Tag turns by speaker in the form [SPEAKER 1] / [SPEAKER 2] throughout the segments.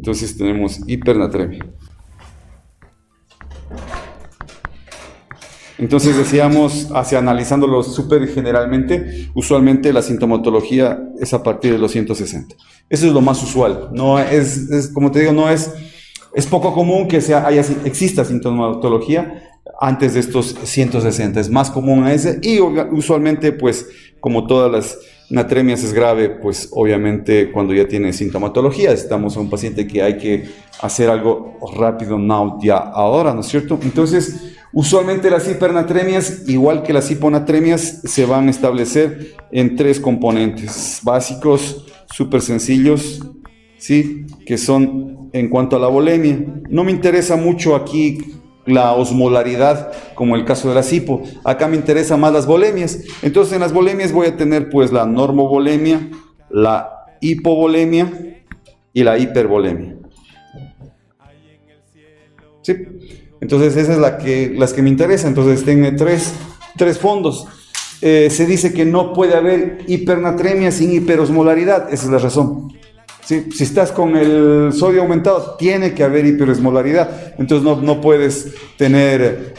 [SPEAKER 1] Entonces tenemos hipernatremia. Entonces decíamos, analizándolo súper generalmente, usualmente la sintomatología es a partir de los 160. Eso es lo más usual. No es como te digo, es poco común que exista sintomatología antes de estos 160. Es más común a ese, y usualmente, pues, como todas las natremias es grave, pues obviamente cuando ya tiene sintomatología, estamos a un paciente que hay que hacer algo rápido, ya, ahora, ¿no es cierto? Entonces, usualmente las hipernatremias, igual que las hiponatremias, se van a establecer en 3 componentes básicos, súper sencillos, ¿sí? Que son en cuanto a la volemia. No me interesa mucho aquí la osmolaridad, como el caso de la hipo. Acá me interesan más las volemias. Entonces, en las volemias voy a tener pues la normovolemia, la hipovolemia y la hipervolemia. ¿Sí? Entonces, esas es las que me interesan. Entonces, tengo tres fondos. Se dice que no puede haber hipernatremia sin hiperosmolaridad. Esa es la razón. ¿Sí? Si estás con el sodio aumentado, tiene que haber hiperosmolaridad. Entonces no puedes tener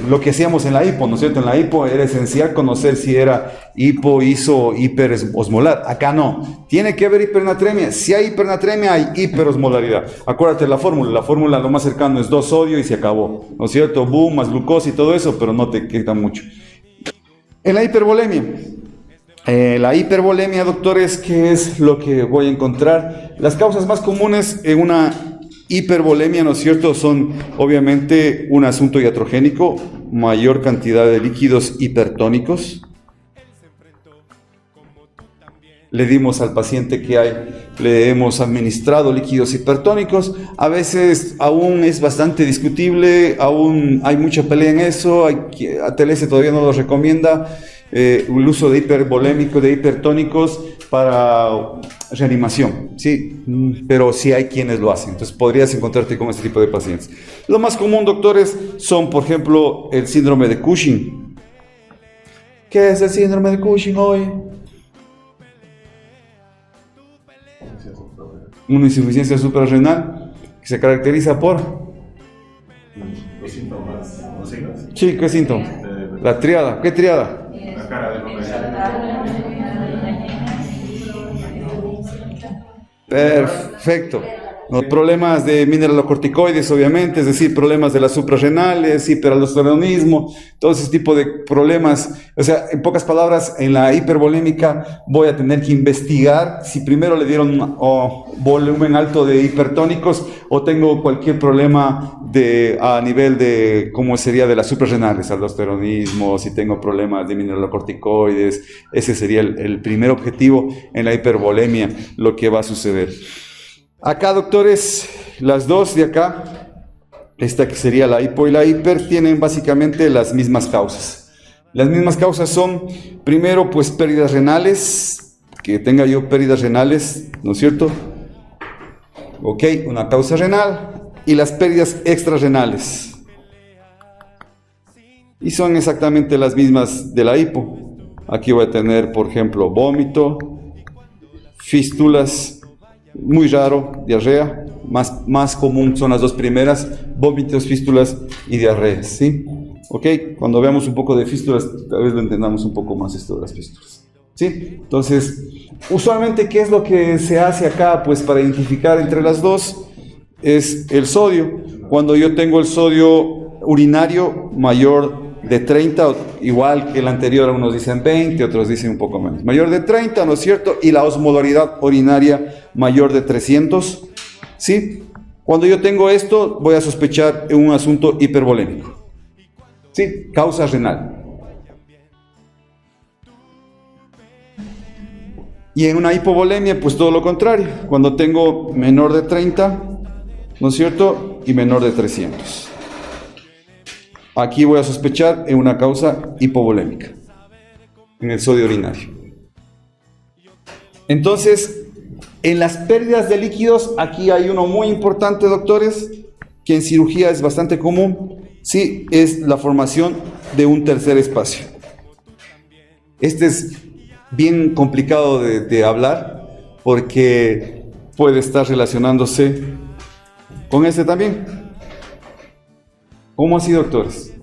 [SPEAKER 1] lo que hacíamos en la hipo, ¿no es cierto? En la hipo era esencial conocer si era hipo, iso, hiperosmolar. Acá no. Tiene que haber hipernatremia. Si hay hipernatremia, hay hiperosmolaridad. Acuérdate la fórmula. La fórmula lo más cercano es 2 sodio y se acabó, ¿no es cierto? Boom, más glucosa y todo eso, pero no te quita mucho. En la hipervolemia. La hipervolemia, doctores, ¿qué es lo que voy a encontrar? Las causas más comunes en una hipervolemia, ¿no es cierto?, son obviamente un asunto iatrogénico, mayor cantidad de líquidos hipertónicos. Le dimos al paciente le hemos administrado líquidos hipertónicos. A veces aún es bastante discutible, aún hay mucha pelea en eso. ATLS todavía no lo recomienda. El uso de hipervolémicos, de hipertónicos para reanimación, sí, pero sí hay quienes lo hacen. Entonces podrías encontrarte con este tipo de pacientes. Lo más común, doctores, son, por ejemplo, el síndrome de Cushing. ¿Qué es el síndrome de Cushing hoy? Una insuficiencia suprarrenal que se caracteriza por...
[SPEAKER 2] Los síntomas, ¿los signos?
[SPEAKER 1] Sí, ¿qué síntomas? La triada. ¿Qué triada?
[SPEAKER 2] La cara de comer.
[SPEAKER 1] Perfecto. Los problemas de mineralocorticoides, obviamente, es decir, problemas de las suprarrenales, hiperaldosteronismo, todo ese tipo de problemas. O sea, en pocas palabras, en la hipervolémica voy a tener que investigar si primero le dieron volumen alto de hipertónicos o tengo cualquier problema a nivel de, ¿cómo sería?, de las suprarrenales, aldosteronismo, si tengo problemas de mineralocorticoides. Ese sería el primer objetivo en la hipervolemia, lo que va a suceder. Acá, doctores, las dos de acá, esta que sería la hipo y la hiper, tienen básicamente las mismas causas. Las mismas causas son, primero, pues pérdidas renales, que tenga yo pérdidas renales, ¿no es cierto? Ok, una causa renal, y las pérdidas extrarrenales. Y son exactamente las mismas de la hipo. Aquí voy a tener, por ejemplo, vómito, fístulas, muy raro, diarrea, más común son las dos primeras, vómitos, fístulas y diarreas, ¿sí? ¿Ok? Cuando veamos un poco de fístulas, tal vez lo entendamos un poco más esto de las fístulas, ¿sí? Entonces, usualmente, ¿qué es lo que se hace acá? Pues para identificar entre las dos, es el sodio. Cuando yo tengo el sodio urinario mayor de 30, igual que el anterior, unos dicen 20, otros dicen un poco menos. Mayor de 30, ¿no es cierto? Y la osmolaridad urinaria mayor de 300, ¿sí? Cuando yo tengo esto, voy a sospechar en un asunto hipervolémico, ¿sí? Causa renal. Y en una hipovolemia, pues todo lo contrario. Cuando tengo menor de 30, ¿no es cierto? Y menor de 300. Aquí voy a sospechar en una causa hipovolémica, en el sodio urinario. Entonces, en las pérdidas de líquidos, aquí hay uno muy importante, doctores, que en cirugía es bastante común, sí, es la formación de un tercer espacio. Este es bien complicado de hablar, porque puede estar relacionándose con este también. ¿Cómo así, doctores?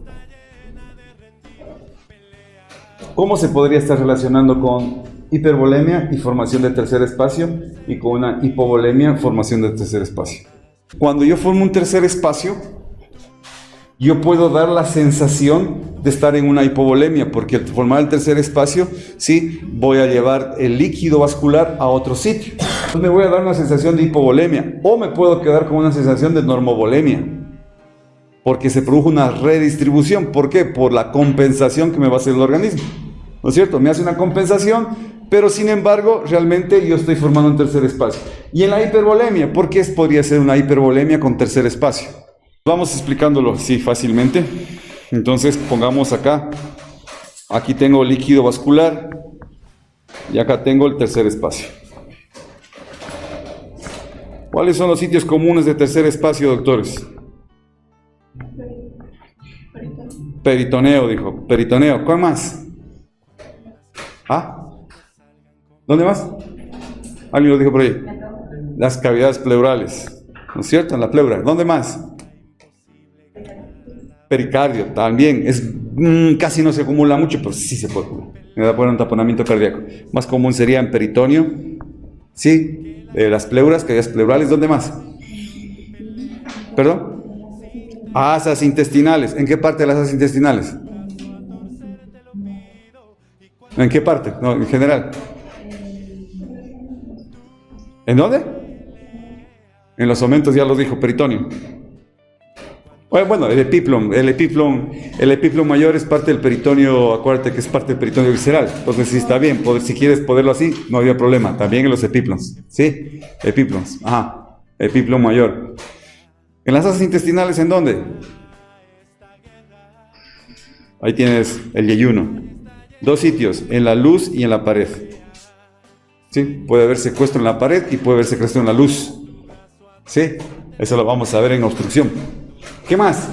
[SPEAKER 1] ¿Cómo se podría estar relacionando con hipervolemia y formación de tercer espacio y con una hipovolemia, formación de tercer espacio? Cuando yo formo un tercer espacio, yo puedo dar la sensación de estar en una hipovolemia, porque al formar el tercer espacio, sí, voy a llevar el líquido vascular a otro sitio. Entonces me voy a dar una sensación de hipovolemia, o me puedo quedar con una sensación de normovolemia, porque se produjo una redistribución. ¿Por qué? Por la compensación que me va a hacer el organismo. ¿No es cierto? Me hace una compensación, pero sin embargo, realmente yo estoy formando un tercer espacio. Y en la hipervolemia, ¿por qué podría ser una hipervolemia con tercer espacio? Vamos explicándolo así fácilmente. Entonces pongamos acá, aquí tengo líquido vascular y acá tengo el tercer espacio. ¿Cuáles son los sitios comunes de tercer espacio, doctores? Peritoneo, dijo. Peritoneo. ¿Cuál más? ¿Ah? ¿Dónde más? Alguien lo dijo por ahí. Las cavidades pleurales. ¿No es cierto? En la pleura. ¿Dónde más? Pericardio, también. Casi no se acumula mucho, pero sí se puede acumular. Me da por un taponamiento cardíaco. Más común sería en peritoneo. Sí. Las pleuras, cavidades pleurales. ¿Dónde más? ¿Perdón? Asas intestinales. ¿En qué parte de las asas intestinales? ¿En qué parte? No, en general. ¿En dónde? En los omentos, ya lo dijo, peritoneo. Bueno, el epiplon mayor es parte del peritoneo, acuérdate que es parte del peritoneo visceral. Entonces, si está bien, si quieres ponerlo así, no había problema. También en los epiplons, ¿sí? Epiplons, ajá, epiplon mayor. ¿En las asas intestinales en dónde? Ahí tienes el yeyuno. Dos sitios, en la luz y en la pared. ¿Sí? Puede haber secuestro en la pared y puede haber secuestro en la luz. ¿Sí? Eso lo vamos a ver en obstrucción. ¿Qué más?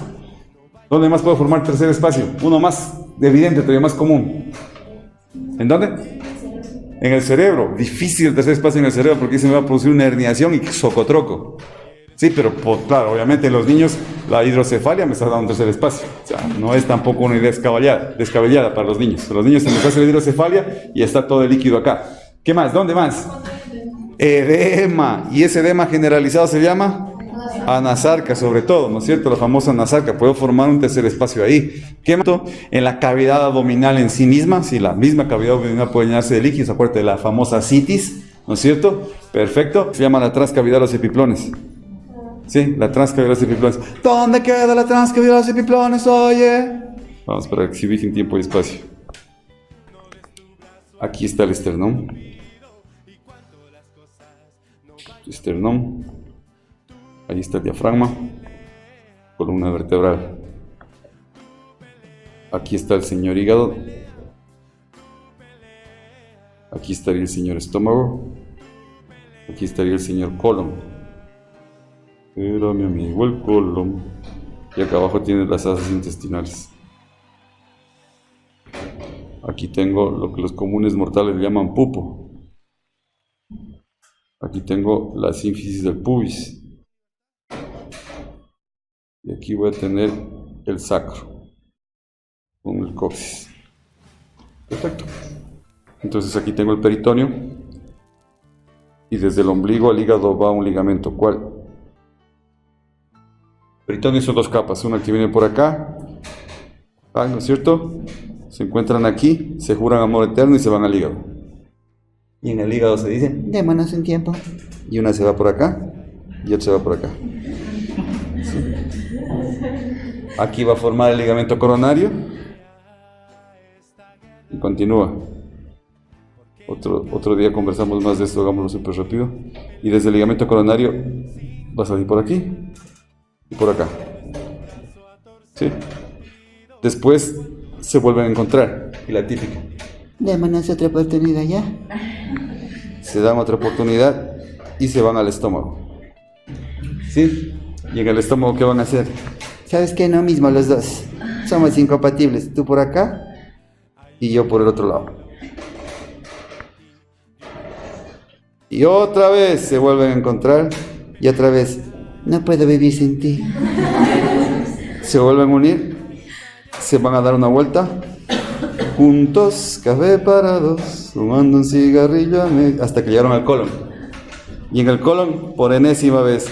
[SPEAKER 1] ¿Dónde más puedo formar tercer espacio? Uno más evidente, todavía más común. ¿En dónde? En el cerebro. Difícil el tercer espacio en el cerebro porque se me va a producir una herniación y socotroco. Sí, pero claro, obviamente en los niños la hidrocefalia me está dando un tercer espacio. O sea, no es tampoco una idea descabellada para los niños. A los niños se les hace la hidrocefalia y está todo el líquido acá. ¿Qué más? ¿Dónde más? Edema. Y ese edema generalizado se llama anasarca, sobre todo, ¿no es cierto? La famosa anasarca. Puedo formar un tercer espacio ahí. ¿Qué más? En la cavidad abdominal en sí misma. Si la misma cavidad abdominal puede llenarse de líquidos, acuérdate de la famosa citis, ¿no es cierto? Perfecto. Se llama la transcavidad de los epiplones. Sí, la transcavidad de los epiplones. ¿Dónde queda la transcavidad de los epiplones, oye? Vamos para exhibir en tiempo y espacio. Aquí está el esternón. Esternón. Ahí está el diafragma. Columna vertebral. Aquí está el señor hígado. Aquí estaría el señor estómago. Aquí estaría el señor colon. Era mi amigo el colon. Y acá abajo tiene las asas intestinales. Aquí tengo lo que los comunes mortales llaman pupo. Aquí tengo la sínfisis del pubis. Y aquí voy a tener el sacro con el coxis. Perfecto. Entonces aquí tengo el peritoneo. Y desde el ombligo al hígado va un ligamento. ¿Cuál? Peritoneo son dos capas. Una que viene por acá. ¿No es cierto? Se encuentran aquí, se juran amor eterno y se van al hígado. Y en el hígado se dice, démonos un tiempo. Y una se va por acá y otra se va por acá. ¿Sí? Aquí va a formar el ligamento coronario. Y continúa. Otro día conversamos más de esto, hagámoslo súper rápido. Y desde el ligamento coronario va a salir por aquí y por acá. ¿Sí? Después se vuelven a encontrar. Y la típica. Démonos otra oportunidad ya. Se dan otra oportunidad y se van al estómago. ¿Sí? Y en el estómago, ¿qué van a hacer? ¿Sabes qué? No mismo los dos. Somos incompatibles. Tú por acá y yo por el otro lado. Y otra vez se vuelven a encontrar y otra vez, no puedo vivir sin ti. Se vuelven a unir, se van a dar una vuelta, juntos, café para dos, fumando un cigarrillo, hasta que llegaron al colon. Y en el colon, por enésima vez,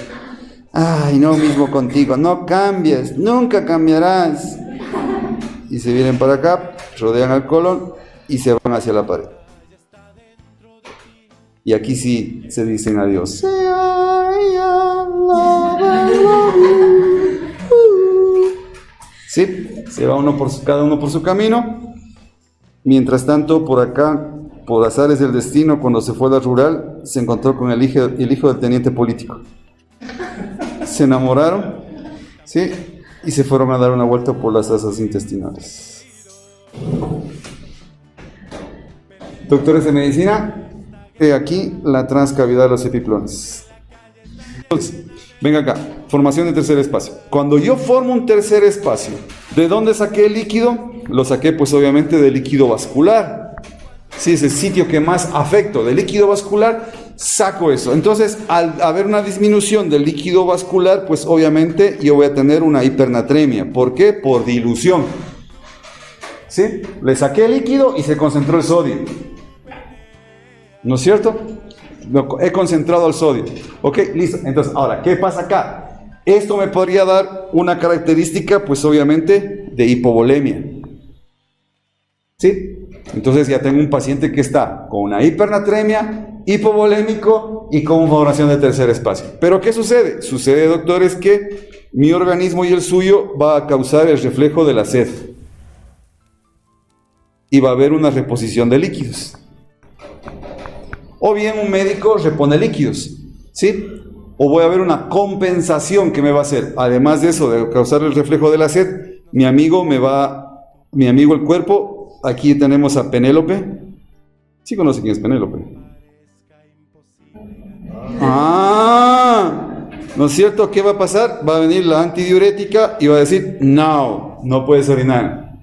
[SPEAKER 1] ay, no mismo contigo, no cambies, nunca cambiarás. Y se vienen para acá, rodean al colon y se van hacia la pared. Y aquí sí se dicen adiós. Sí, se va cada uno por su camino. Mientras tanto, por acá, por azares del destino, cuando se fue a la rural, se encontró con el hijo del teniente político. Se enamoraron, ¿sí? Y se fueron a dar una vuelta por las asas intestinales. Doctores de medicina, he aquí la transcavidad de los epiplones. Entonces, venga acá, formación de tercer espacio. Cuando yo formo un tercer espacio, ¿de dónde saqué el líquido? Lo saqué pues obviamente del líquido vascular. Sí, es el sitio que más afecto, del líquido vascular, saco eso. Entonces, al haber una disminución del líquido vascular, pues obviamente yo voy a tener una hipernatremia. ¿Por qué? Por dilución. ¿Sí? Le saqué el líquido y se concentró el sodio. ¿No es cierto? He concentrado el sodio. Ok, listo. Entonces, ahora, ¿qué pasa acá? Esto me podría dar una característica, pues obviamente, de hipovolemia. ¿Sí? Entonces ya tengo un paciente que está con una hipernatremia, hipovolémico y con formación de tercer espacio. ¿Pero qué sucede? Sucede, doctores, que mi organismo y el suyo va a causar el reflejo de la sed. Y va a haber una reposición de líquidos. O bien un médico repone líquidos, ¿sí? O voy a ver una compensación que me va a hacer. Además de eso, de causar el reflejo de la sed, mi amigo el cuerpo, aquí tenemos a Penélope. ¿Sí conoce quién es Penélope? ¿No es cierto? ¿Qué va a pasar? Va a venir la antidiurética y va a decir, no puedes orinar.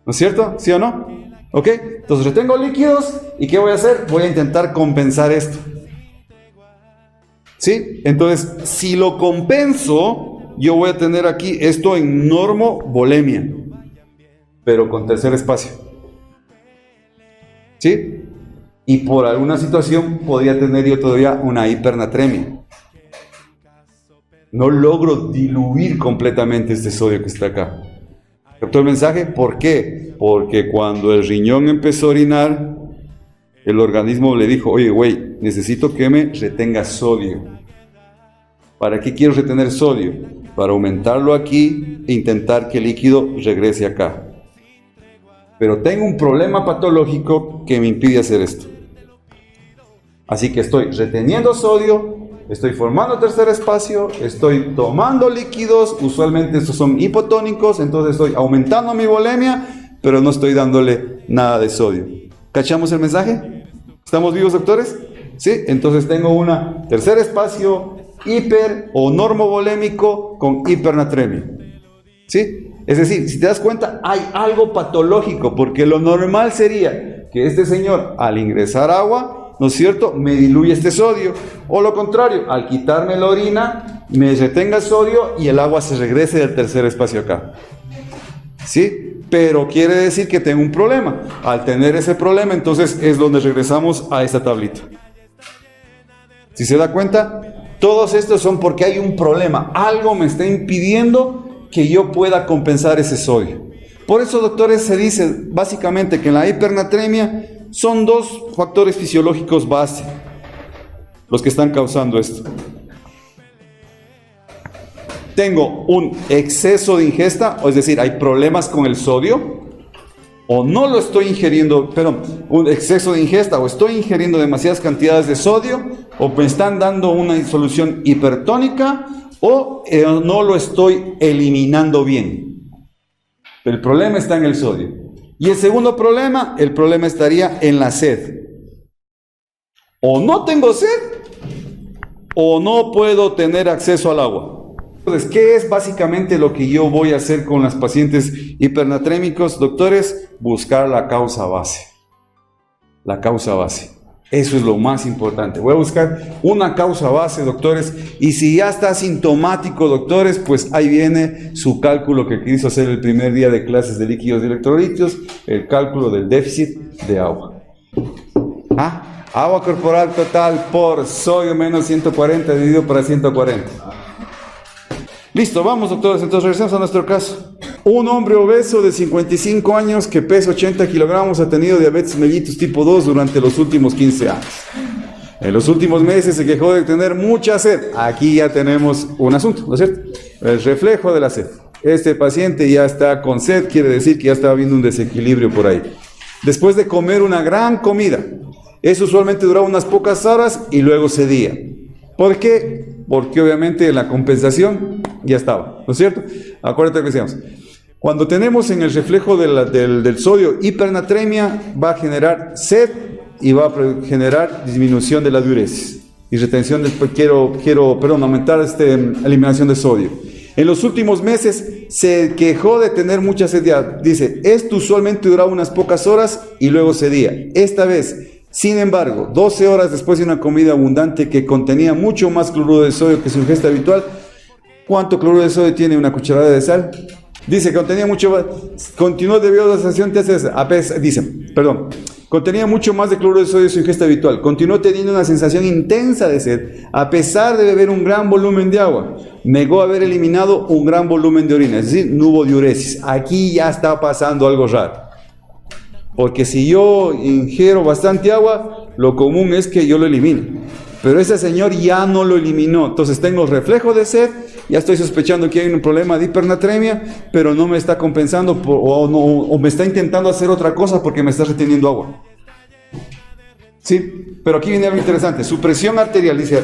[SPEAKER 1] ¿No es cierto? ¿Sí o no? ¿Ok? Entonces retengo líquidos y ¿qué voy a hacer? Voy a intentar compensar esto. ¿Sí? Entonces, si lo compenso, yo voy a tener aquí esto en normovolemia, pero con tercer espacio. ¿Sí? Y por alguna situación podría tener yo todavía una hipernatremia. No logro diluir completamente este sodio que está acá. ¿Captó el mensaje? ¿Por qué? Porque cuando el riñón empezó a orinar, el organismo le dijo, oye, güey, necesito que me retenga sodio. ¿Para qué quiero retener sodio? Para aumentarlo aquí e intentar que el líquido regrese acá. Pero tengo un problema patológico que me impide hacer esto. Así que estoy reteniendo sodio, estoy formando tercer espacio, estoy tomando líquidos, usualmente estos son hipotónicos, entonces estoy aumentando mi volemia, pero no estoy dándole nada de sodio. ¿Cachamos el mensaje? ¿Estamos vivos, doctores? ¿Sí? Entonces tengo una tercer espacio hiper o normovolémico con hipernatremia. ¿Sí? Es decir, si te das cuenta, hay algo patológico, porque lo normal sería que este señor, al ingresar agua, ¿no es cierto?, me diluye este sodio, o lo contrario, al quitarme la orina, me retenga sodio y el agua se regrese del tercer espacio acá. ¿Sí? Pero quiere decir que tengo un problema. Al tener ese problema, entonces es donde regresamos a esta tablita. Si se da cuenta, todos estos son porque hay un problema. Algo me está impidiendo que yo pueda compensar ese sodio. Por eso, doctores, se dice básicamente que en la hipernatremia son dos factores fisiológicos base los que están causando esto. Tengo un exceso de ingesta, es decir, hay problemas con el sodio, o no lo estoy ingiriendo, un exceso de ingesta, o estoy ingiriendo demasiadas cantidades de sodio, o me están dando una solución hipertónica, o no lo estoy eliminando bien. El problema está en el sodio. Y el segundo problema, el problema estaría en la sed. O no tengo sed, o no puedo tener acceso al agua. Entonces, ¿qué es básicamente lo que yo voy a hacer con los pacientes hipernatrémicos, doctores? Buscar la causa base. La causa base. Eso es lo más importante. Voy a buscar una causa base, doctores, y si ya está asintomático, doctores, pues ahí viene su cálculo que quiso hacer el primer día de clases de líquidos y electrolitos, el cálculo del déficit de agua. Agua corporal total por sodio menos 140 dividido por 140. Listo, vamos, doctores, entonces regresemos a nuestro caso. Un hombre obeso de 55 años que pesa 80 kilogramos ha tenido diabetes mellitus tipo 2 durante los últimos 15 años. En los últimos meses se quejó de tener mucha sed. Aquí ya tenemos un asunto, ¿no es cierto? El reflejo de la sed. Este paciente ya está con sed, quiere decir que ya está habiendo un desequilibrio por ahí. Después de comer una gran comida, eso usualmente duraba unas pocas horas y luego cedía. ¿Por qué? Porque obviamente la compensación ya estaba, ¿no es cierto? Acuérdate lo que decíamos. Cuando tenemos en el reflejo del sodio hipernatremia, va a generar sed y va a generar disminución de la diuresis y retención aumentar eliminación de sodio. En los últimos meses se quejó de tener mucha sed. Dice, esto usualmente duraba unas pocas horas y luego cedía. Esta vez, sin embargo, 12 horas después de una comida abundante que contenía mucho más cloruro de sodio que su ingesta habitual. ¿Cuánto cloruro de sodio tiene una cucharada de sal? Dice, contenía mucho más, continuó debido a la sensación contenía mucho más de cloruro de sodio de su ingesta habitual. Continuó teniendo una sensación intensa de sed, a pesar de beber un gran volumen de agua. Negó haber eliminado un gran volumen de orina, es decir, no hubo diuresis. Aquí ya está pasando algo raro. Porque si yo ingiero bastante agua, lo común es que yo lo elimine. Pero ese señor ya no lo eliminó. Entonces tengo reflejo de sed, ya estoy sospechando que hay un problema de hipernatremia, pero no me está compensando o me está intentando hacer otra cosa porque me está reteniendo agua. Sí, pero aquí viene algo interesante. Su presión arterial, dice,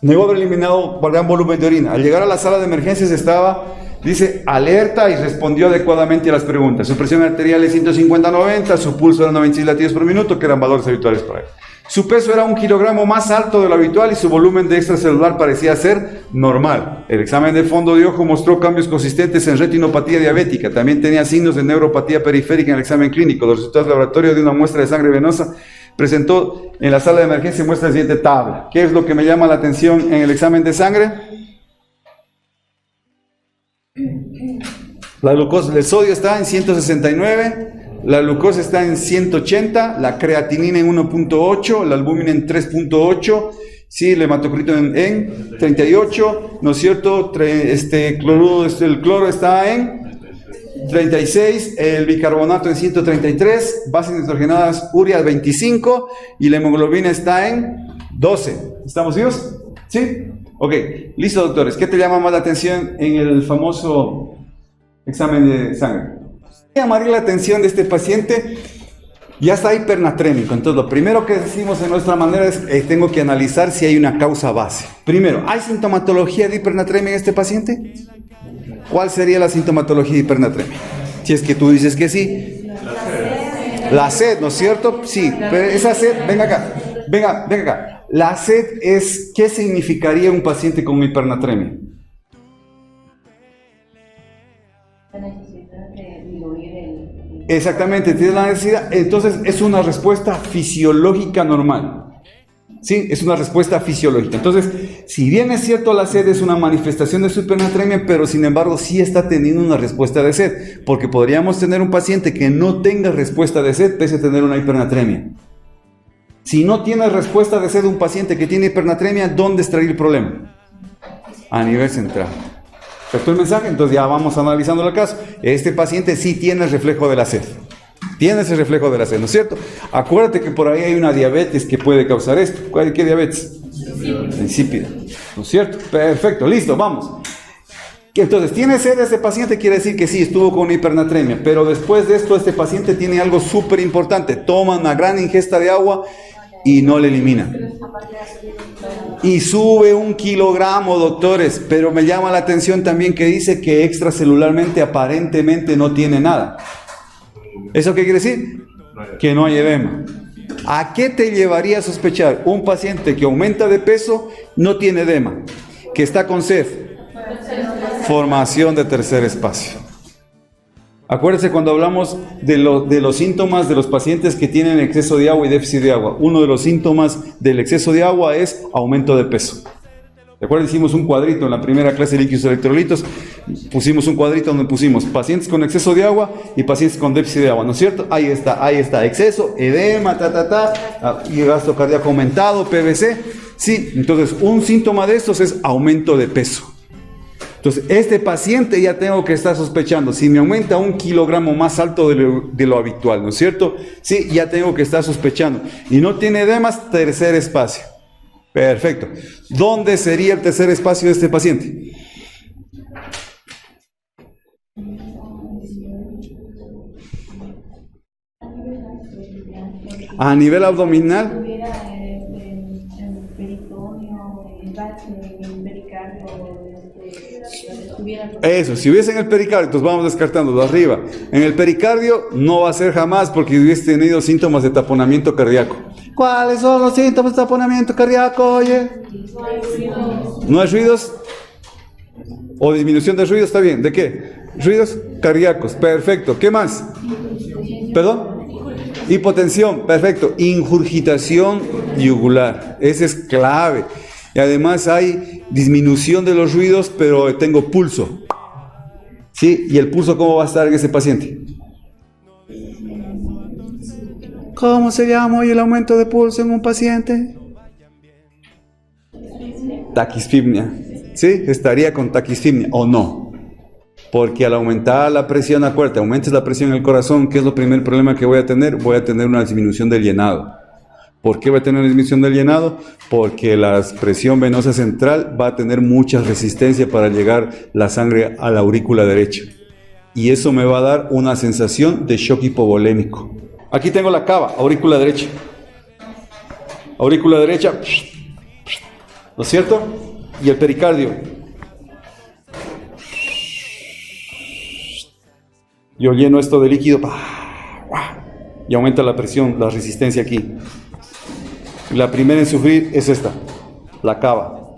[SPEAKER 1] negó haber eliminado un gran volumen de orina. Al llegar a la sala de emergencias estaba, dice, alerta y respondió adecuadamente a las preguntas. Su presión arterial es 150/90, su pulso era 96 latidos por minuto, que eran valores habituales para él. Su peso era 1 kilogramo más alto de lo habitual y su volumen de extracelular parecía ser normal. El examen de fondo de ojo mostró cambios consistentes en retinopatía diabética. También tenía signos de neuropatía periférica en el examen clínico. Los resultados de laboratorio de una muestra de sangre venosa presentó en la sala de emergencia muestra la siguiente tabla. ¿Qué es lo que me llama la atención en el examen de sangre? La glucosa, el sodio está en 169. La glucosa está en 180, la creatinina en 1.8, la albúmina en 3.8, sí, el hematocrito en 38, ¿no es cierto? El cloro está en 36, el bicarbonato en 133, bases nitrogenadas urea 25 y la hemoglobina está en 12. ¿Estamos vivos? ¿Sí? Ok, listo, doctores. ¿Qué te llama más la atención en el famoso examen de sangre? Llamaría la atención de este paciente, ya está hipernatrémico. Entonces lo primero que decimos en nuestra manera es tengo que analizar si hay una causa base. Primero, ¿hay sintomatología de hipernatremia en este paciente? ¿Cuál sería la sintomatología de hipernatremia? Si es que tú dices que sí. La sed, ¿no es cierto? Sí, pero esa sed, venga acá. La sed es, ¿qué significaría un paciente con hipernatremia? Exactamente, tiene la necesidad. Entonces es una respuesta fisiológica normal. Sí, es una respuesta fisiológica. Entonces, si bien es cierto la sed es una manifestación de su hipernatremia, pero sin embargo sí está teniendo una respuesta de sed, porque podríamos tener un paciente que no tenga respuesta de sed pese a tener una hipernatremia. Si no tiene respuesta de sed un paciente que tiene hipernatremia, ¿dónde estaría el problema? A nivel central. ¿Captó el mensaje? Entonces ya vamos analizando el caso. Este paciente sí tiene el reflejo de la sed. Tiene ese reflejo de la sed, ¿no es cierto? Acuérdate que por ahí hay una diabetes que puede causar esto. ¿Qué diabetes? Insípida. ¿No es cierto? Perfecto, listo, vamos. Entonces, ¿tiene sed este paciente? Quiere decir que sí, estuvo con hipernatremia. Pero después de esto, este paciente tiene algo súper importante. Toma una gran ingesta de agua y no le elimina. Y sube 1 kilogramo, doctores, pero me llama la atención también que dice que extracelularmente aparentemente no tiene nada. ¿Eso qué quiere decir? Que no hay edema. ¿A qué te llevaría a sospechar? Un paciente que aumenta de peso, no tiene edema, que está con sed. Formación de tercer espacio. Acuérdense cuando hablamos de los síntomas de los pacientes que tienen exceso de agua y déficit de agua. Uno de los síntomas del exceso de agua es aumento de peso. ¿De acuerdo? Hicimos un cuadrito en la primera clase de líquidos electrolitos. Pusimos un cuadrito donde pusimos pacientes con exceso de agua y pacientes con déficit de agua, ¿no es cierto? Ahí está, exceso, edema, y gasto cardíaco aumentado, PVC. Sí, entonces un síntoma de estos es aumento de peso. Entonces, este paciente ya tengo que estar sospechando. Si me aumenta 1 kilogramo más alto de lo habitual, ¿no es cierto? Sí, ya tengo que estar sospechando. Y no tiene edemas, tercer espacio. Perfecto. ¿Dónde sería el tercer espacio de este paciente? A nivel abdominal. Eso, si hubiese en el pericardio, entonces vamos descartando de arriba. En el pericardio no va a ser jamás porque hubiese tenido síntomas de taponamiento cardíaco. ¿Cuáles son los síntomas de taponamiento cardíaco? Oye, ¿no hay ruidos? ¿O disminución de ruidos? Está bien. ¿De qué? Ruidos cardíacos. Perfecto. ¿Qué más? ¿Perdón? Hipotensión. Perfecto. Ingurgitación yugular. Ese es clave. Y además hay disminución de los ruidos, pero tengo pulso. ¿Sí? ¿Y el pulso cómo va a estar en ese paciente? ¿Cómo se llama hoy el aumento de pulso en un paciente? Taquisfimia. ¿Sí? Estaría con taquisfimia o no. Porque al aumentar la presión, acuérdate, aumentes la presión en el corazón, ¿qué es lo primer problema que voy a tener? Voy a tener una disminución del llenado. ¿Por qué va a tener una disminución del llenado? Porque la presión venosa central va a tener mucha resistencia para llegar la sangre a la aurícula derecha. Y eso me va a dar una sensación de shock hipovolémico. Aquí tengo la cava, aurícula derecha. Aurícula derecha, ¿no es cierto? Y el pericardio. Yo lleno esto de líquido y aumenta la presión, la resistencia aquí. La primera en sufrir es esta, la cava,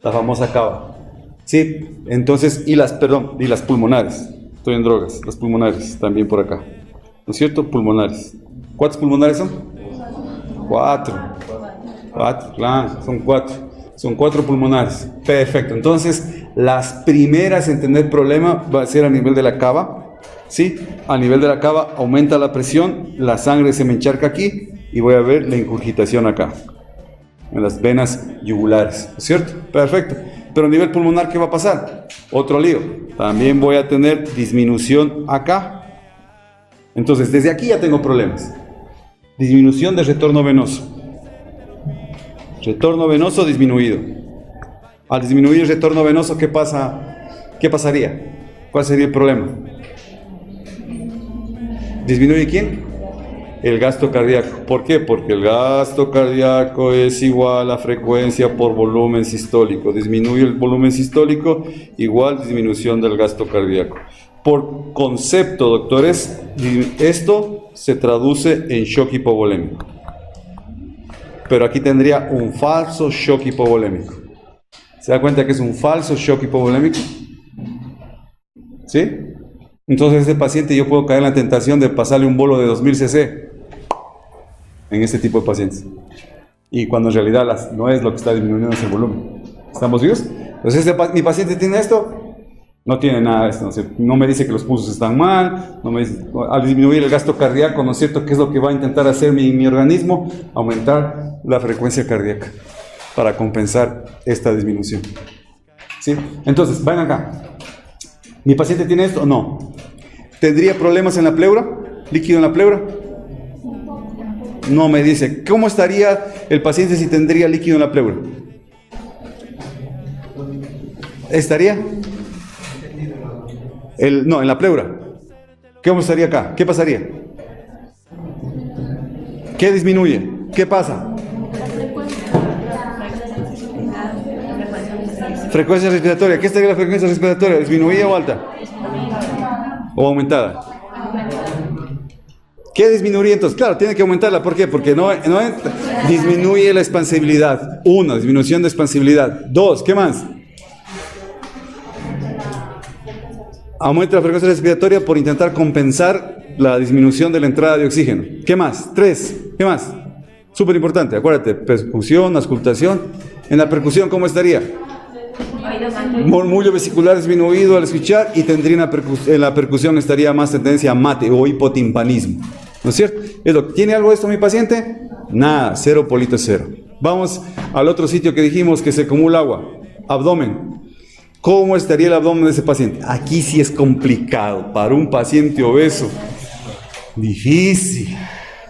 [SPEAKER 1] la famosa cava. Sí, entonces, y las pulmonares. Estoy en drogas, las pulmonares también por acá. ¿No es cierto? Pulmonares. ¿Cuántos pulmonares son? 4. 4, claro, son 4. Son 4 pulmonares. Perfecto. Entonces, las primeras en tener problema va a ser a nivel de la cava. ¿Sí? A nivel de la cava aumenta la presión, la sangre se me encharca aquí y voy a ver la ingurgitación acá, en las venas yugulares. ¿No es cierto? Perfecto. Pero a nivel pulmonar, ¿qué va a pasar? Otro lío. También voy a tener disminución acá. Entonces, desde aquí ya tengo problemas. Disminución de retorno venoso. Retorno venoso disminuido. Al disminuir el retorno venoso, ¿qué pasa? ¿Qué pasaría? ¿Cuál sería el problema? ¿Disminuye quién? El gasto cardíaco. ¿Por qué? Porque el gasto cardíaco es igual a frecuencia por volumen sistólico. Disminuye el volumen sistólico, igual disminución del gasto cardíaco. Por concepto, doctores, esto se traduce en shock hipovolémico. Pero aquí tendría un falso shock hipovolémico. ¿Se da cuenta que es un falso shock hipovolémico? ¿Sí? Entonces este paciente yo puedo caer en la tentación de pasarle un bolo de 2000 cc en este tipo de pacientes. Y cuando en realidad no es lo que está disminuyendo ese volumen. ¿Estamos vivos? Entonces mi paciente tiene esto. No tiene nada de esto, ¿no es cierto? No me dice que los pulsos están mal, no me dice, al disminuir el gasto cardíaco, ¿no es cierto? ¿Qué es lo que va a intentar hacer mi organismo? Aumentar la frecuencia cardíaca para compensar esta disminución. ¿Sí? Entonces, vayan acá. ¿Mi paciente tiene esto o no? ¿Tendría problemas en la pleura? ¿Líquido en la pleura? No me dice. ¿Cómo estaría el paciente si tendría líquido en la pleura? ¿Estaría? No, en la pleura. ¿Cómo estaría acá? ¿Qué pasaría? ¿Qué disminuye? ¿Qué pasa? Frecuencia respiratoria. ¿Qué estaría la frecuencia respiratoria? ¿Disminuida o alta? ¿O aumentada? ¿Qué disminuiría entonces? Claro, tiene que aumentarla. ¿Por qué? Porque no disminuye la expansibilidad. 1, disminución de expansibilidad. 2, ¿qué más? Aumenta la frecuencia respiratoria por intentar compensar la disminución de la entrada de oxígeno. ¿Qué más? 3. ¿Qué más? Súper importante, acuérdate, percusión, auscultación. En la percusión, ¿cómo estaría? Murmullo vesicular disminuido al escuchar y tendría en la percusión estaría más tendencia a mate o hipotimpanismo. ¿No es cierto? ¿Tiene algo de esto mi paciente? Nada, 0 polito 0. Vamos al otro sitio que dijimos que se acumula agua. Abdomen. ¿Cómo estaría el abdomen de ese paciente? Aquí sí es complicado. Para un paciente obeso. Difícil.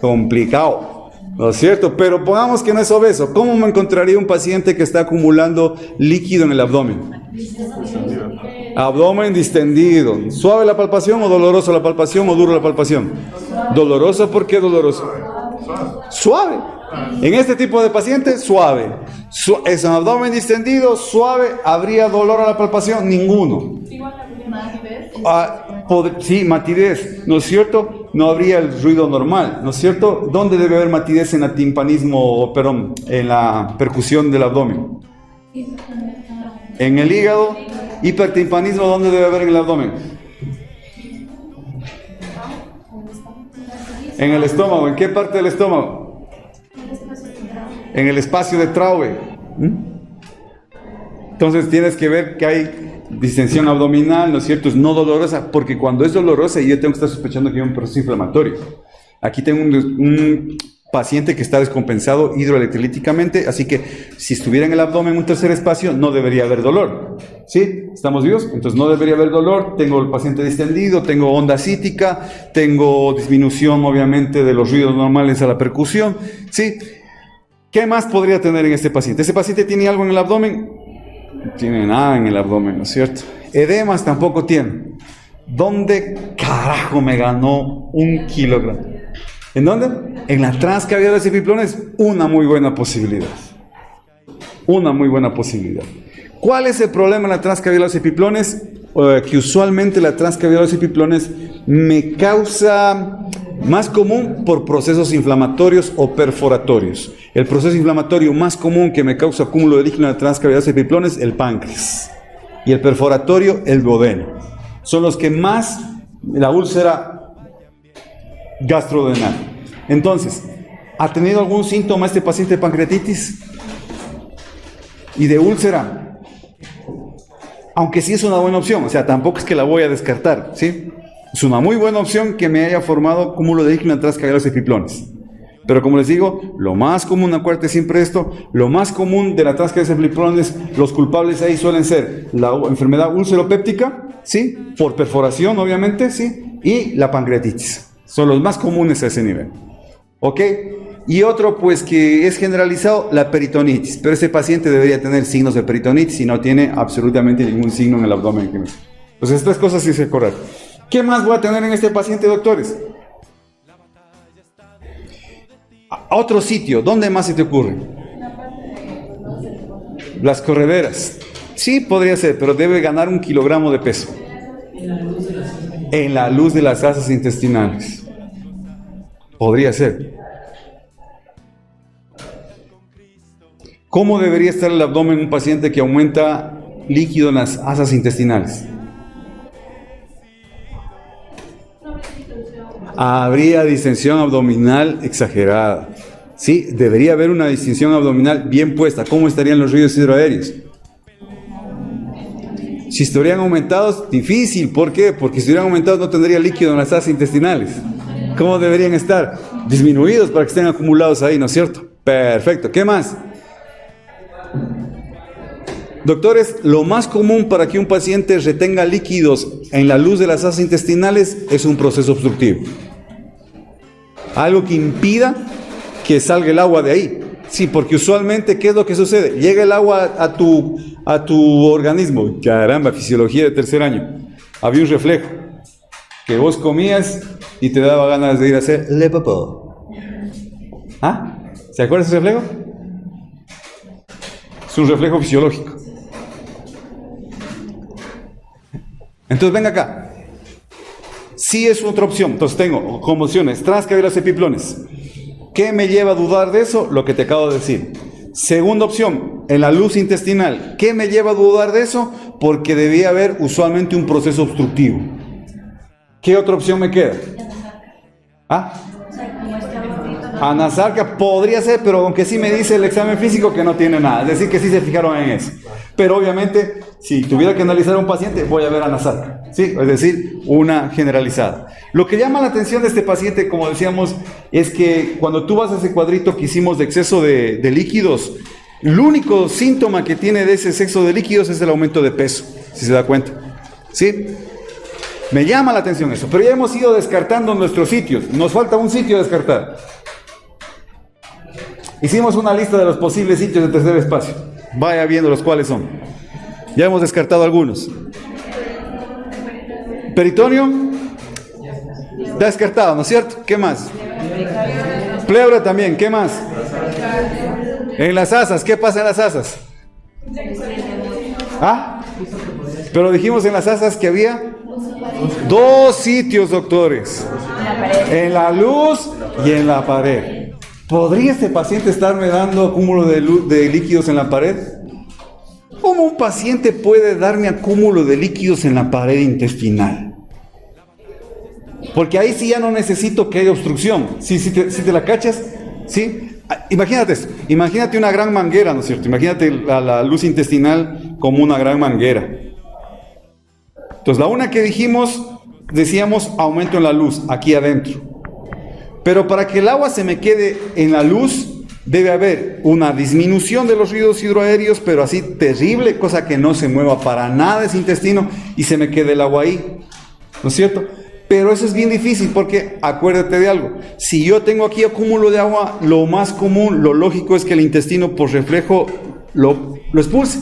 [SPEAKER 1] Complicado. ¿No es cierto? Pero pongamos que no es obeso. ¿Cómo me encontraría un paciente que está acumulando líquido en el abdomen? Abdomen distendido. ¿Suave la palpación o doloroso la palpación o duro la palpación? Doloroso, ¿por qué doloroso? Suave. En este tipo de pacientes, suave. Es un abdomen distendido, suave. ¿Habría dolor a la palpación? Ninguno. Sí, matidez, ¿no es cierto? No habría el ruido normal, ¿no es cierto? ¿Dónde debe haber matidez en la timpanismo, perdón, en la percusión del abdomen? En el hígado. Hipertimpanismo, ¿dónde debe haber en el abdomen? En el estómago. ¿En qué parte del estómago? En el espacio de Traube. Entonces tienes que ver que hay distensión abdominal, ¿no es cierto? Es no dolorosa, porque cuando es dolorosa yo tengo que estar sospechando que hay un proceso inflamatorio. Aquí tengo un paciente que está descompensado hidroelectrolíticamente, así que si estuviera en el abdomen un tercer espacio no debería haber dolor. ¿Sí? ¿Estamos vivos? Entonces no debería haber dolor. Tengo el paciente distendido, tengo onda cítica, tengo disminución obviamente de los ruidos normales a la percusión. ¿Sí? ¿Qué más podría tener en este paciente? ¿Ese paciente tiene algo en el abdomen? No tiene nada en el abdomen, ¿no es cierto? Edemas tampoco tiene. ¿Dónde carajo me ganó 1 kilogramo? ¿En dónde? En la transcavidad de los epiplones. Una muy buena posibilidad. Una muy buena posibilidad. ¿Cuál es el problema en la transcavidad de los epiplones? Que usualmente la transcavidad de los epiplones me causa más común por procesos inflamatorios o perforatorios. El proceso inflamatorio más común que me causa acúmulo de líquido en la transcavidad de los epiplones, el páncreas. Y el perforatorio, el duodeno. Son los que más, la úlcera gastrodenal. Entonces, ¿ha tenido algún síntoma este paciente de pancreatitis? Y de úlcera. Aunque sí es una buena opción, o sea, tampoco es que la voy a descartar, ¿sí? Es una muy buena opción que me haya formado cúmulo de líquido en la transcavidad de los epiplones. Pero como les digo, lo más común, acuérdate siempre esto, lo más común de la transcavidad de los epiplones, los culpables ahí suelen ser la enfermedad úlceropéptica, ¿sí? Por perforación, obviamente, ¿sí? Y la pancreatitis. Son los más comunes a ese nivel. ¿Ok? Y otro, pues, que es generalizado, la peritonitis. Pero ese paciente debería tener signos de peritonitis y no tiene absolutamente ningún signo en el abdomen. Entonces, estas cosas sí se corren. ¿Qué más voy a tener en este paciente, doctores? Otro sitio, ¿dónde más se te ocurre? Las correderas. Sí, podría ser, pero debe ganar 1 kilogramo de peso. En la luz de las asas intestinales. Podría ser. ¿Cómo debería estar el abdomen en un paciente que aumenta líquido en las asas intestinales? Habría distensión abdominal exagerada. Sí, debería haber una distensión abdominal bien puesta. ¿Cómo estarían los ruidos hidroaéreos? Si estuvieran aumentados, difícil. ¿Por qué? Porque si estuvieran aumentados no tendría líquido en las asas intestinales. ¿Cómo deberían estar? Disminuidos para que estén acumulados ahí, ¿no es cierto? Perfecto. ¿Qué más? Doctores, lo más común para que un paciente retenga líquidos en la luz de las asas intestinales es un proceso obstructivo. Algo que impida que salga el agua de ahí. Sí, porque usualmente, ¿qué es lo que sucede? Llega el agua a tu organismo. Caramba, fisiología de tercer año. Había un reflejo que vos comías y te daba ganas de ir a hacer le popó. ¿Ah? ¿Se acuerdan de ese reflejo? Es un reflejo fisiológico. Entonces, venga acá. Sí es otra opción. Entonces tengo conmociones, transcavidales epiplones. ¿Qué me lleva a dudar de eso? Lo que te acabo de decir. Segunda opción, en la luz intestinal. ¿Qué me lleva a dudar de eso? porque debía haber usualmente un proceso obstructivo. ¿Qué otra opción me queda? ¿Ah? Anasarca podría ser, pero aunque sí me dice el examen físico que no tiene nada, es decir, que sí se fijaron en eso. Pero obviamente, si tuviera que analizar a un paciente, voy a ver anasarca, ¿sí? Es decir, una generalizada. Lo que llama la atención de este paciente, como decíamos, es que cuando tú vas a ese cuadrito que hicimos de exceso de líquidos, el único síntoma que tiene de ese exceso de líquidos es el aumento de peso, si se da cuenta, ¿sí? Me llama la atención eso, pero ya hemos ido descartando nuestros sitios, nos falta un sitio a descartar. Hicimos una lista de los posibles sitios de tercer espacio. Vaya viendo los cuáles son. Ya hemos descartado algunos. Peritoneo. Descartado, ¿no es cierto? ¿Qué más? Pleura también. ¿Qué más? En las asas. ¿Qué pasa en las asas? ¿Ah? Pero dijimos en las asas que había dos sitios, doctores. En la luz y en la pared. ¿Podría este paciente estarme dando acúmulo de líquidos en la pared? ¿Cómo un paciente puede darme acúmulo de líquidos en la pared intestinal? Porque ahí sí ya no necesito que haya obstrucción. Si te la cachas, ¿sí? Imagínate esto. Imagínate una gran manguera, ¿no es cierto? Imagínate la luz intestinal como una gran manguera. Entonces, la una que decíamos aumento en la luz, aquí adentro. Pero para que el agua se me quede en la luz, debe haber una disminución de los ruidos hidroaéreos, pero así terrible, cosa que no se mueva para nada ese intestino y se me quede el agua ahí, ¿no es cierto? Pero eso es bien difícil porque acuérdate de algo, si yo tengo aquí acúmulo de agua, lo más común, lo lógico es que el intestino por reflejo lo expulse.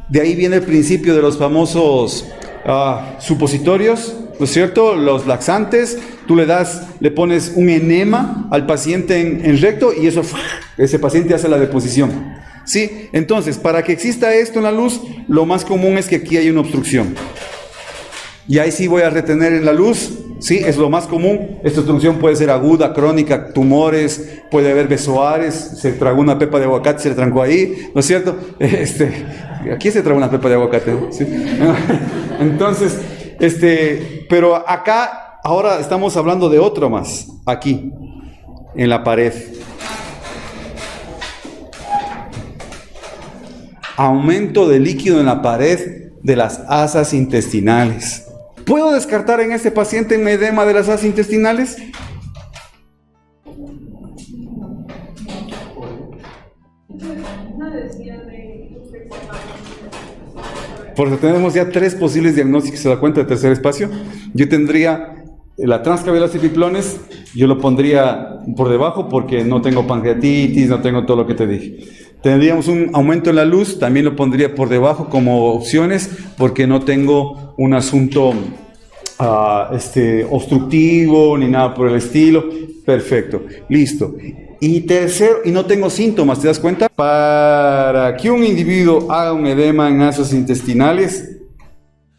[SPEAKER 1] De ahí viene el principio de los famosos supositorios, ¿no es cierto? Los laxantes, tú le pones un enema al paciente en recto y ese paciente hace la deposición, ¿sí? Entonces, para que exista esto en la luz, lo más común es que aquí hay una obstrucción. Y ahí sí voy a retener en la luz, ¿sí? Es lo más común. Esta obstrucción puede ser aguda, crónica, tumores, puede haber besoares, se tragó una pepa de aguacate, se le trancó ahí, ¿no es cierto? Aquí se tragó una pepa de aguacate, ¿sí? Entonces, pero acá, ahora estamos hablando de otro más, aquí, en la pared. Aumento de líquido en la pared de las asas intestinales. ¿Puedo descartar en este paciente un edema de las asas intestinales? Por eso tenemos ya 3 posibles diagnósticos, ¿se da cuenta? De tercer espacio. Yo tendría la transcavernosa epiplones, yo lo pondría por debajo porque no tengo pancreatitis, no tengo todo lo que te dije. Tendríamos un aumento en la luz, también lo pondría por debajo como opciones porque no tengo un asunto obstructivo ni nada por el estilo. Perfecto, listo. Y tercero, y no tengo síntomas, ¿te das cuenta? Para que un individuo haga un edema en asas intestinales,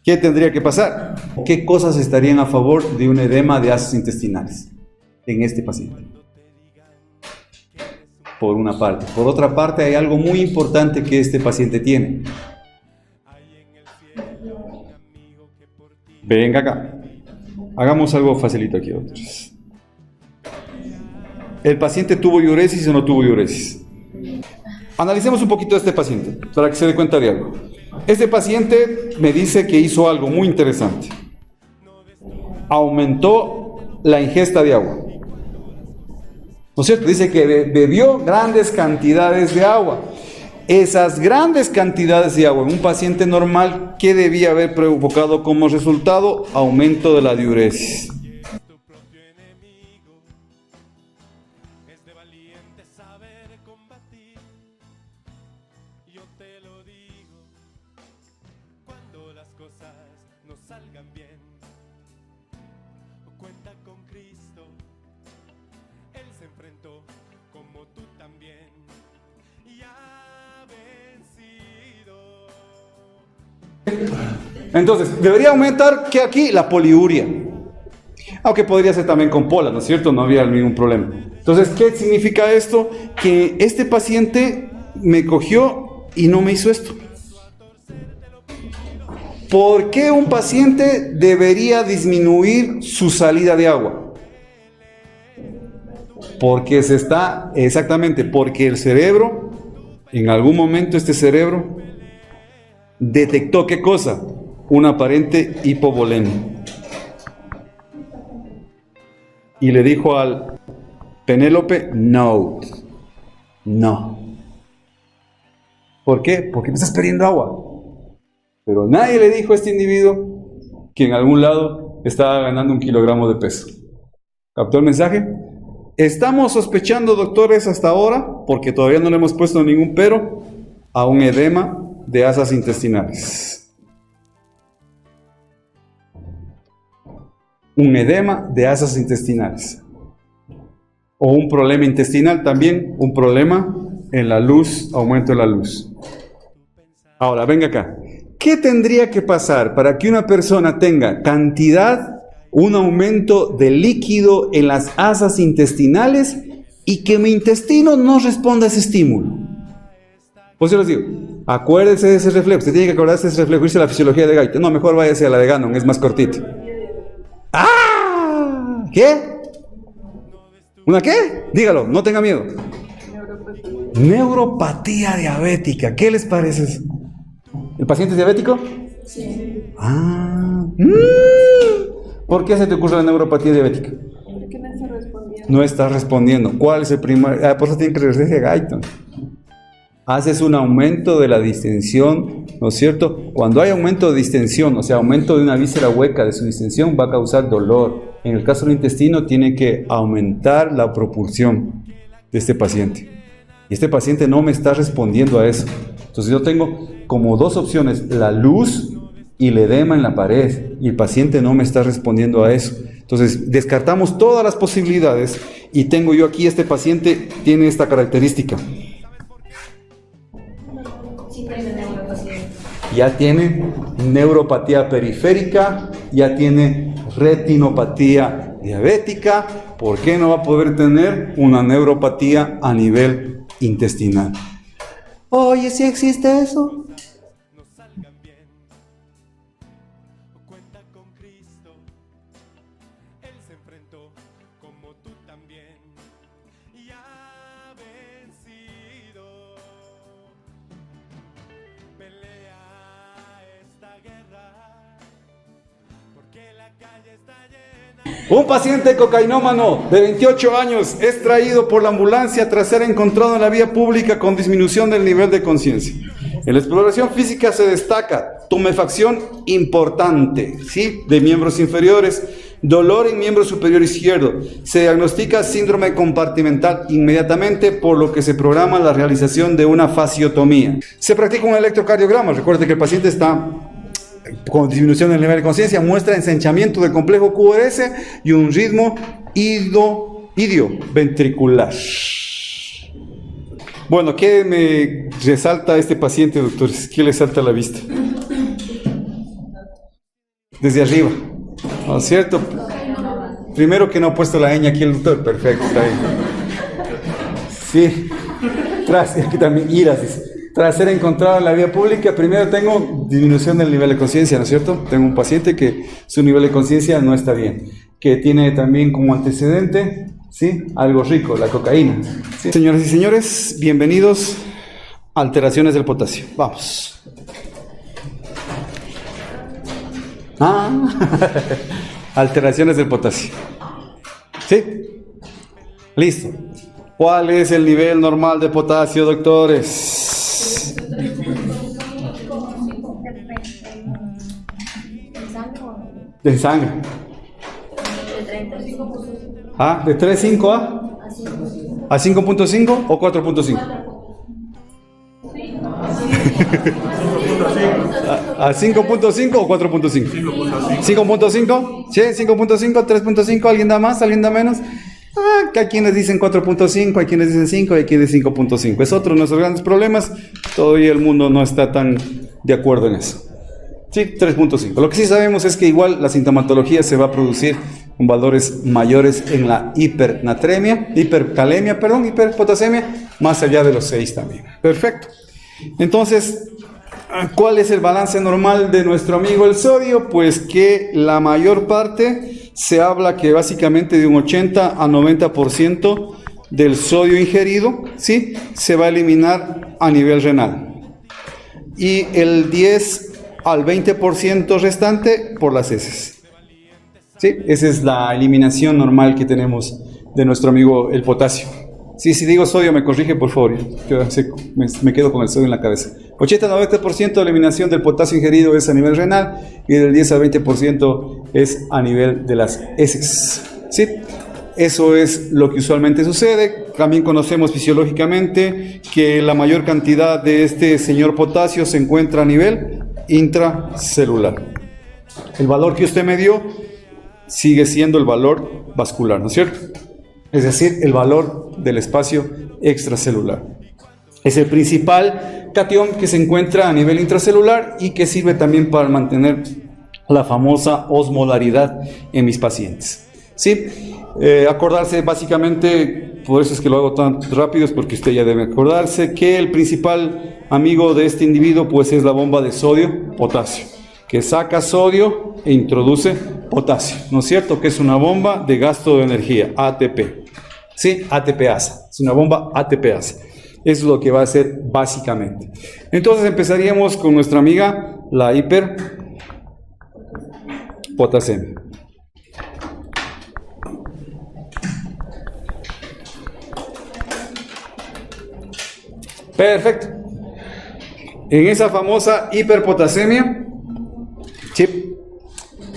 [SPEAKER 1] ¿qué tendría que pasar? ¿Qué cosas estarían a favor de un edema de asas intestinales en este paciente? Por una parte. Por otra parte, hay algo muy importante que este paciente tiene. Venga acá. Hagamos algo facilito aquí, otros. ¿El paciente tuvo diuresis o no tuvo diuresis? Analicemos un poquito a este paciente, para que se dé cuenta de algo. Este paciente me dice que hizo algo muy interesante. Aumentó la ingesta de agua. ¿No es cierto? Dice que bebió grandes cantidades de agua. Esas grandes cantidades de agua en un paciente normal, ¿qué debía haber provocado como resultado? Aumento de la diuresis. Entonces, debería aumentar que aquí la poliuria. Aunque podría ser también con pola, ¿no es cierto? No había ningún problema. Entonces, ¿qué significa esto? Que este paciente me cogió y no me hizo esto. ¿Por qué un paciente debería disminuir su salida de agua? Porque porque el cerebro, en algún momento este cerebro detectó ¿qué cosa? Una aparente hipovolemia. Y le dijo al Penélope, no. ¿Por qué? Porque me estás perdiendo agua. Pero nadie le dijo a este individuo que en algún lado estaba ganando 1 kilogramo de peso. ¿Captó el mensaje? Estamos sospechando, doctores, hasta ahora, porque todavía no le hemos puesto ningún pero, a un edema de asas intestinales. Un edema de asas intestinales. O un problema intestinal también, un problema en la luz, aumento de la luz. Ahora, venga acá. ¿Qué tendría que pasar para que una persona tenga un aumento de líquido en las asas intestinales y que mi intestino no responda a ese estímulo? Pues yo les digo, acuérdese de ese reflejo. Usted tiene que acordarse de ese reflejo, irse a la fisiología de Guyton. No, mejor váyase a la de Gannon, es más cortito. ¡Ah! ¿Qué? ¿Una qué? Dígalo, no tenga miedo. Neuropatía diabética. ¿Qué les parece eso? ¿El paciente es diabético? Sí. ¿Por qué se te ocurre la neuropatía diabética?
[SPEAKER 3] Porque no está respondiendo.
[SPEAKER 1] No está respondiendo. ¿Cuál es el primer? Por eso tiene que regresar a Guyton. Haces un aumento de la distensión, ¿no es cierto? Cuando hay aumento de distensión, o sea, aumento de una víscera hueca de su distensión, va a causar dolor. En el caso del intestino, tiene que aumentar la propulsión de este paciente. Y este paciente no me está respondiendo a eso. Entonces yo tengo como 2 opciones, la luz y el edema en la pared. Y el paciente no me está respondiendo a eso. Entonces descartamos todas las posibilidades y tengo yo aquí, este paciente tiene esta característica. Ya tiene neuropatía periférica, ya tiene retinopatía diabética. ¿Por qué no va a poder tener una neuropatía a nivel intestinal? Oye, ¿sí existe eso? Un paciente cocainómano de 28 años es traído por la ambulancia tras ser encontrado en la vía pública con disminución del nivel de conciencia. En la exploración física se destaca tumefacción importante, ¿sí?, de miembros inferiores, dolor en miembro superior izquierdo. Se diagnostica síndrome compartimental inmediatamente, por lo que se programa la realización de una fasciotomía. Se practica un electrocardiograma. Recuerde que el paciente está con disminución del nivel de conciencia, muestra ensanchamiento del complejo QRS y un ritmo idioventricular. Bueno, ¿qué me resalta este paciente, doctores? ¿Qué le salta a la vista? Desde arriba, ¿no es cierto? Primero que no ha puesto la ñ aquí el doctor, perfecto, está bien. Sí, aquí también iras, dice. Tras ser encontrado en la vía pública, primero tengo disminución del nivel de conciencia, ¿no es cierto? Tengo un paciente que su nivel de conciencia no está bien, que tiene también como antecedente, ¿sí?, algo rico, la cocaína, ¿sí? Señoras y señores, bienvenidos a alteraciones del potasio. Vamos. Alteraciones del potasio. ¿Sí? Listo. ¿Cuál es el nivel normal de potasio, doctores? De sangre. ¿De 3.5 a 5.5 o 4.5? ¿A 5.5 o 4.5? 5.5. ¿Sí? 5.5, 3.5, ¿alguien da más? ¿Alguien da menos? Que hay quienes dicen 4.5, hay quienes dicen 5, hay quienes dicen 5.5. Es otro de nuestros grandes problemas. Todavía el mundo no está tan de acuerdo en eso. Sí, 3.5. Lo que sí sabemos es que igual la sintomatología se va a producir con valores mayores en la hiperpotasemia, más allá de los 6 también. Perfecto. Entonces, ¿Cuál es el balance normal de nuestro amigo el sodio? Pues que la mayor parte se habla que básicamente de un 80 a 90% del sodio ingerido, ¿sí?, se va a eliminar a nivel renal. Y el 10 al 20% restante por las heces. ¿Sí? Esa es la eliminación normal que tenemos de nuestro amigo el potasio. Sí, si digo sodio me corrige por favor, me quedo con el sodio en la cabeza. 80-90% de eliminación del potasio ingerido es a nivel renal y del 10 al 20% es a nivel de las heces. ¿Sí? Eso es lo que usualmente sucede. También conocemos fisiológicamente que la mayor cantidad de este señor potasio se encuentra a nivel intracelular. El valor que usted me dio sigue siendo el valor vascular, ¿no es cierto? Es decir, el valor del espacio extracelular. Es el principal catión que se encuentra a nivel intracelular y que sirve también para mantener la famosa osmolaridad en mis pacientes. ¿Sí? Acordarse básicamente, por eso es que lo hago tan rápido, es porque usted ya debe acordarse que el principal amigo de este individuo pues es la bomba de sodio-potasio, que saca sodio e introduce potasio, ¿no es cierto? Que es una bomba de gasto de energía, ATP. Sí, ATPasa, es una bomba ATPasa. Eso es lo que va a hacer básicamente. Entonces empezaríamos con nuestra amiga, la hiperpotasemia. Perfecto. En esa famosa hiperpotasemia, ¿sí?,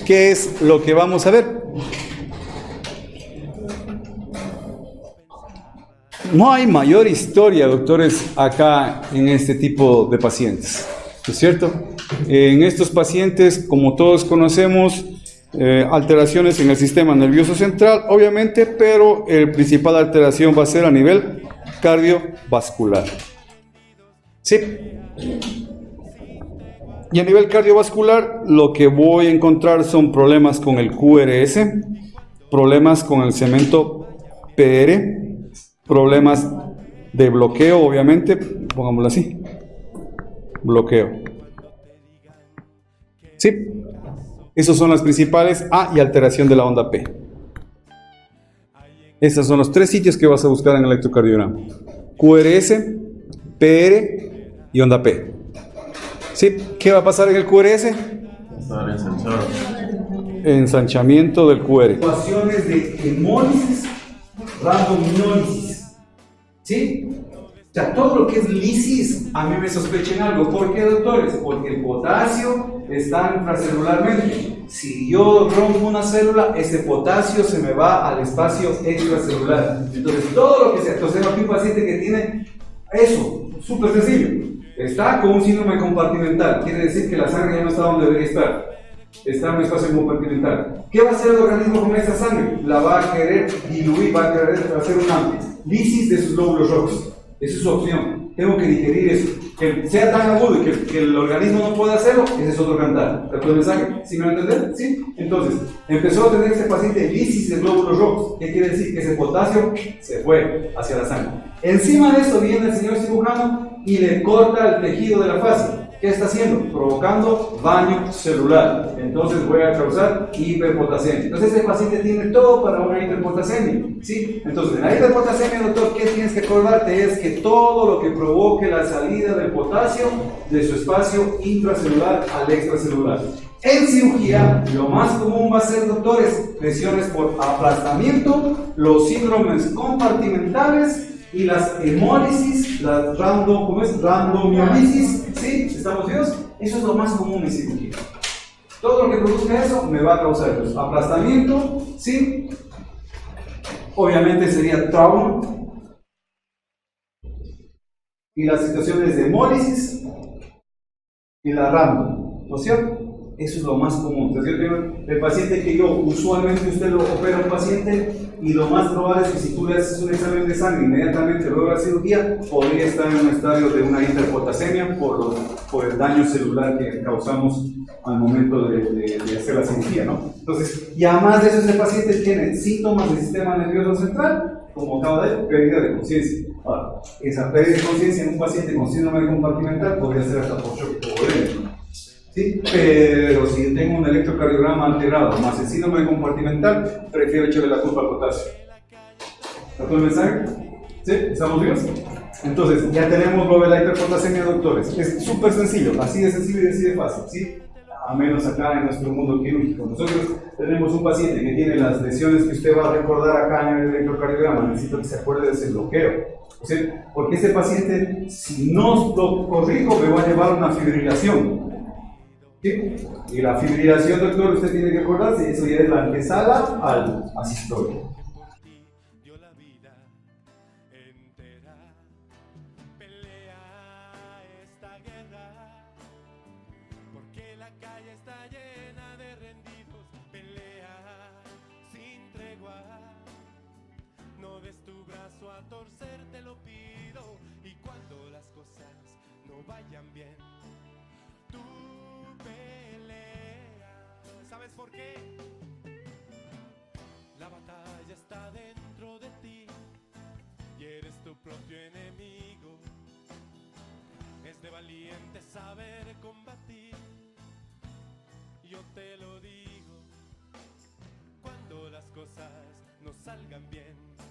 [SPEAKER 1] ¿qué es lo que vamos a ver? No hay mayor historia, doctores, acá en este tipo de pacientes, ¿no es cierto? En estos pacientes, como todos conocemos, alteraciones en el sistema nervioso central, obviamente, pero la principal alteración va a ser a nivel cardiovascular. ¿Sí? Y a nivel cardiovascular, lo que voy a encontrar son problemas con el QRS, problemas con el cemento PR, problemas de bloqueo, obviamente, pongámoslo así, bloqueo. ¿Sí? Esos son las principales. Y alteración de la onda P. Estos son los tres sitios que vas a buscar en el electrocardiograma: QRS, PR y onda P. ¿Sí? ¿Qué va a pasar en el QRS?
[SPEAKER 2] Estar ensanchado.
[SPEAKER 1] Ensanchamiento del QR. Ecuaciones de hemólisis, randomiólisis. ¿Sí? O sea, todo lo que es lisis, a mí me sospechen algo. ¿Por qué, doctores? Porque el potasio está intracelularmente. Si yo rompo una célula, ese potasio se me va al espacio extracelular. Entonces, todo lo que sea. Entonces, aquí un paciente que tiene eso, súper sencillo. Está con un síndrome compartimental. Quiere decir que la sangre ya no está donde debería estar. Está en un espacio compartimental. ¿Qué va a hacer el organismo con esta sangre? La va a querer diluir, va a querer hacer una lisis de sus glóbulos rojos. Esa es su opción. Tengo que digerir eso. Que sea tan agudo y que el organismo no pueda hacerlo, ese es otro cantar. ¿Captó el mensaje? ¿Sí me van a entender? ¿Sí? Entonces, empezó a tener este paciente lisis de glóbulos rojos. ¿Qué quiere decir? Que ese potasio se fue hacia la sangre. Encima de esto viene el señor cirujano y le corta el tejido de la fascia. ¿Qué está haciendo? Provocando daño celular. Entonces voy a causar hiperpotasemia. Entonces este paciente tiene todo para una hiperpotasemia, ¿sí? Entonces en la hiperpotasemia, doctor, ¿qué tienes que acordarte? Es que todo lo que provoque la salida del potasio de su espacio intracelular al extracelular. En cirugía, lo más común va a ser, doctores, lesiones por aplastamiento, los síndromes compartimentales y las hemólisis, las randomiólisis, ¿sí? ¿Estamos vivos? Eso es lo más común en cirugía. Todo lo que produzca eso me va a causar eso. Aplastamiento, ¿sí? Obviamente sería trauma. Y las situaciones de hemólisis y la random, ¿no es cierto? Eso es lo más común. Entonces, el paciente que yo, usualmente usted lo opera a un paciente y lo más probable es que si tú le haces un examen de sangre inmediatamente luego de la cirugía, podría estar en un estadio de una hiperpotasemia por el daño celular que causamos al momento de hacer la cirugía, ¿no? Entonces, y además de eso, ese paciente tiene síntomas del sistema nervioso central como acaba de pérdida de conciencia. Ahora, esa pérdida de conciencia en un paciente con síndrome compartimental podría ser hasta por shock hipovolémico. ¿Sí? Pero si tengo un electrocardiograma alterado más el síndrome compartimental, prefiero echarle la culpa al potasio. ¿Está todo el mensaje? ¿Sí? ¿Estamos vivos? Entonces, ya tenemos lo de la hiperpotasemia, doctores. Es súper sencillo, así de sencillo y así de fácil, ¿sí? A menos acá en nuestro mundo quirúrgico. Nosotros tenemos un paciente que tiene las lesiones que usted va a recordar acá en el electrocardiograma. Necesito que se acuerde de ese bloqueo. ¿Sí? Porque ese paciente, si no lo corrijo, me va a llevar a una fibrilación. ¿Sí? Y la fibrilación, doctor, usted tiene que acordarse, eso ya es la antesala al asistole.
[SPEAKER 4] ¿Por qué? La batalla está dentro de ti y eres tu propio enemigo. Es de valiente saber combatir, yo te lo digo.